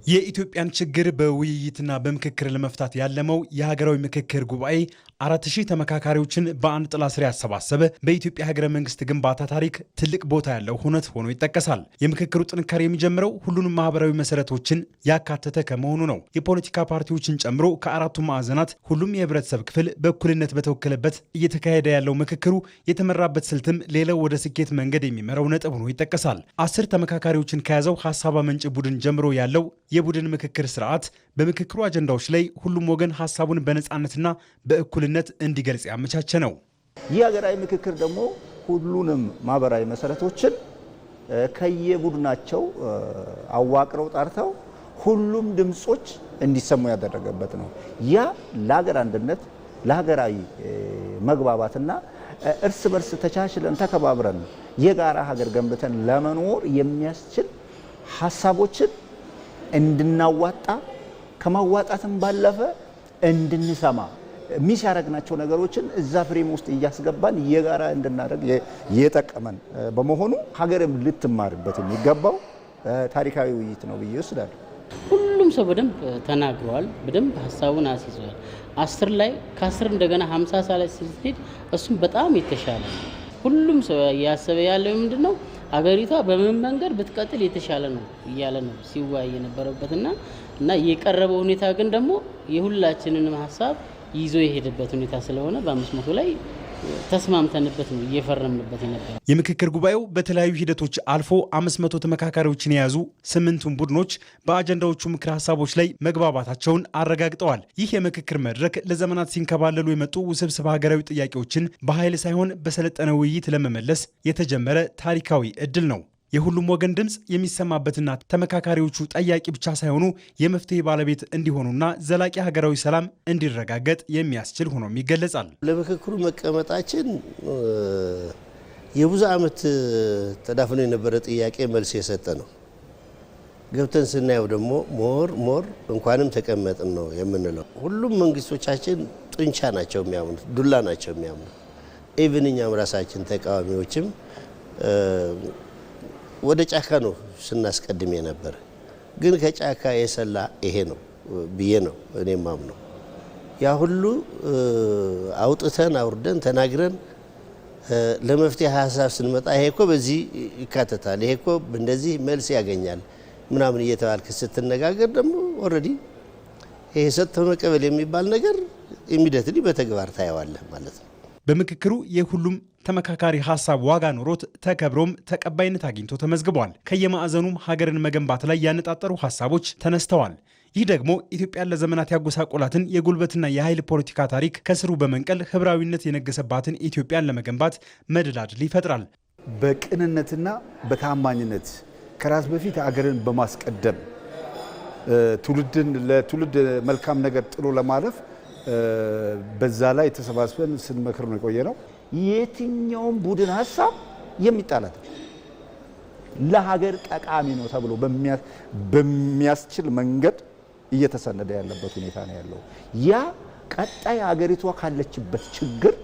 የኢትዮጵያን ችግር በውይይትና በምክክር ለመፍታት ያለመው የሀገራዊ ምክክር ጉባኤ 4000 ተመካካሪዎችን በአንድ ጥላ ስር ያሰባሰበ በኢትዮጵያ ሀገረ መንግስት ግንባታ ታሪክ ትልቅ ቦታ ያለው ሁነት ሆኖ ይጠቀሳል። የምክክሩ ጥንካሬ የሚጀምረው ሁሉንም ማህበራዊ መሰረቶችን ያካተተ ከመሆኑ ነው። የፖለቲካ ፓርቲዎችን ጨምሮ ከአራቱ ማዕዘናት ሁሉም የህብረተሰብ ክፍል በእኩልነት በተወከለበት እየተካሄደ ያለው ምክክሩ የተመራበት ስልትም ሌላው ወደ ስኬት መንገድ የሚመራው ነጥብ ሆኖ ይጠቀሳል። 10 ተመካካሪዎችን ከያዘው ሀሳብ አመንጭ ቡድን ጀምሮ ያለው የቡድን ምክክር ስርዓት በምክክሩ አጀንዳዎች ላይ ሁሉም ወገን ሀሳቡን በነጻነትና በእኩልነት እንዲገልጽ ያመቻቸ ነው። ይህ ሀገራዊ ምክክር ደግሞ ሁሉንም ማህበራዊ መሰረቶችን ከየቡድናቸው አዋቅረው ጣርተው ሁሉም ድምጾች እንዲሰሙ ያደረገበት ነው። ያ ለሀገር አንድነት፣ ለሀገራዊ መግባባትና እርስ በርስ ተቻችለን ተከባብረን የጋራ ሀገር ገንብተን ለመኖር የሚያስችል ሀሳቦችን እንድናዋጣ ከማዋጣትም ባለፈ እንድንሰማ ሚስ ያደረግናቸው ነገሮችን እዛ ፍሬም ውስጥ እያስገባን የጋራ እንድናደርግ የጠቀመን በመሆኑ ሀገርም ልትማርበት የሚገባው ታሪካዊ ውይይት ነው ብዬ ወስዳለሁ። ሁሉም ሰው በደንብ ተናግሯል፣ በደንብ ሀሳቡን አስይዟል። 10 ላይ ከ10 እንደገና 50 ላይ ሲሄድ እሱም በጣም የተሻለ ነው። ሁሉም ሰው ያሰበ ያለው ምንድነው አገሪቷ በምን መንገድ ብትቀጥል የተሻለ ነው እያለ ነው ሲወያይ የነበረበትና የቀረበው ሁኔታ ግን ደግሞ የሁላችንንም ሀሳብ ይዞ የሄደበት ሁኔታ ስለሆነ በ500 ላይ ተስማምተንበት ነው እየፈረምንበት የነበረ። የምክክር ጉባኤው በተለያዩ ሂደቶች አልፎ 500 ተመካካሪዎችን የያዙ 8ቱም ቡድኖች በአጀንዳዎቹ ምክር ሀሳቦች ላይ መግባባታቸውን አረጋግጠዋል። ይህ የምክክር መድረክ ለዘመናት ሲንከባለሉ የመጡ ውስብስብ ሀገራዊ ጥያቄዎችን በኃይል ሳይሆን በሰለጠነ ውይይት ለመመለስ የተጀመረ ታሪካዊ እድል ነው። የሁሉም ወገን ድምፅ የሚሰማበትና ተመካካሪዎቹ ጠያቂ ብቻ ሳይሆኑ የመፍትሄ ባለቤት እንዲሆኑና ዘላቂ ሀገራዊ ሰላም እንዲረጋገጥ የሚያስችል ሆኖም ይገለጻል። ለምክክሩ መቀመጣችን የብዙ ዓመት ተዳፍኖ የነበረ ጥያቄ መልስ የሰጠ ነው። ገብተን ስናየው ደግሞ ሞር እንኳንም ተቀመጥን ነው የምንለው። ሁሉም መንግስቶቻችን ጡንቻ ናቸው የሚያምኑት፣ ዱላ ናቸው የሚያምኑት። ኢቭን እኛም ራሳችን ተቃዋሚዎችም ወደ ጫካ ነው ስናስቀድም የነበረ። ግን ከጫካ የሰላ ይሄ ነው ብዬ ነው እኔ ማምነው። ያ ሁሉ አውጥተን አውርደን ተናግረን ለመፍትሄ ሀሳብ ስንመጣ ይሄ እኮ በዚህ ይካተታል፣ ይሄ እኮ እንደዚህ መልስ ያገኛል ምናምን እየተባልክ ስትነጋገር ደግሞ ኦልሬዲ ይሄ ሰጥቶ መቀበል የሚባል ነገር ኢሚዲየትሊ በተግባር ታየዋለህ ማለት ነው። በምክክሩ የሁሉም ተመካካሪ ሀሳብ ዋጋ ኖሮት ተከብሮም ተቀባይነት አግኝቶ ተመዝግቧል። ከየማዕዘኑም ሀገርን መገንባት ላይ ያነጣጠሩ ሀሳቦች ተነስተዋል። ይህ ደግሞ ኢትዮጵያን ለዘመናት ያጎሳቆላትን የጉልበትና የኃይል ፖለቲካ ታሪክ ከስሩ በመንቀል ህብራዊነት የነገሰባትን ኢትዮጵያን ለመገንባት መደላድል ይፈጥራል። በቅንነትና በታማኝነት ከራስ በፊት ሀገርን በማስቀደም ለትውልድ መልካም ነገር ጥሎ ለማለፍ በዛ ላይ ተሰባስበን ስንመክር ነው የቆየ ነው። የትኛውም ቡድን ሀሳብ የሚጣላት ለሀገር ጠቃሚ ነው ተብሎ በሚያስችል መንገድ እየተሰነደ ያለበት ሁኔታ ነው ያለው። ያ ቀጣይ ሀገሪቷ ካለችበት ችግር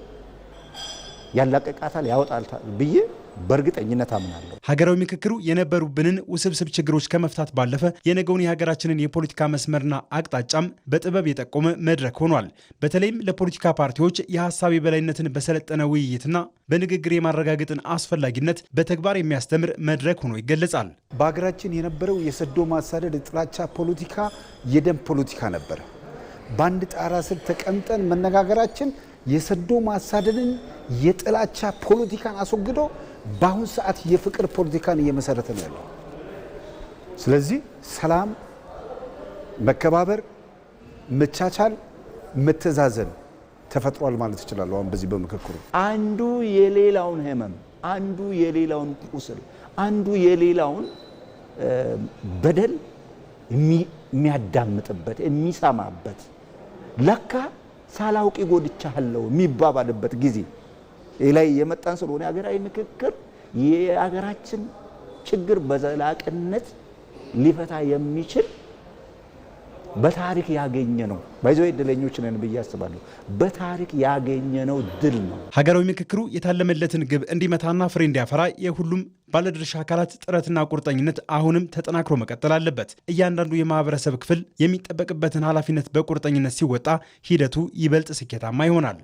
ያላቀቃታል፣ ያወጣታል ብዬ በእርግጠኝነት አምናለሁ። ሀገራዊ ምክክሩ የነበሩብንን ውስብስብ ችግሮች ከመፍታት ባለፈ የነገውን የሀገራችንን የፖለቲካ መስመርና አቅጣጫም በጥበብ የጠቆመ መድረክ ሆኗል። በተለይም ለፖለቲካ ፓርቲዎች የሀሳብ የበላይነትን በሰለጠነ ውይይትና በንግግር የማረጋገጥን አስፈላጊነት በተግባር የሚያስተምር መድረክ ሆኖ ይገለጻል። በሀገራችን የነበረው የሰዶ ማሳደድ የጥላቻ ፖለቲካ የደም ፖለቲካ ነበር። በአንድ ጣራ ስር ተቀምጠን መነጋገራችን የሰዶ ማሳደድን የጥላቻ ፖለቲካን አስወግዶ በአሁን ሰዓት የፍቅር ፖለቲካን እየመሰረተ ነው ያለው። ስለዚህ ሰላም፣ መከባበር፣ መቻቻል፣ መተዛዘን ተፈጥሯል ማለት ይችላል። አሁን በዚህ በምክክሩ አንዱ የሌላውን ህመም፣ አንዱ የሌላውን ቁስል፣ አንዱ የሌላውን በደል የሚያዳምጥበት የሚሰማበት ለካ ሳላውቂ ጎድቻለሁ የሚባባልበት ጊዜ ላይ የመጣን ስለሆነ ሀገራዊ ምክክር የሀገራችን ችግር በዘላቂነት ሊፈታ የሚችል በታሪክ ያገኘ ነው። ባይዘው እድለኞች ነን ብዬ አስባለሁ። በታሪክ ያገኘ ነው ድል ነው። ሀገራዊ ምክክሩ የታለመለትን ግብ እንዲመታና ፍሬ እንዲያፈራ የሁሉም ባለድርሻ አካላት ጥረትና ቁርጠኝነት አሁንም ተጠናክሮ መቀጠል አለበት። እያንዳንዱ የማህበረሰብ ክፍል የሚጠበቅበትን ኃላፊነት በቁርጠኝነት ሲወጣ ሂደቱ ይበልጥ ስኬታማ ይሆናል።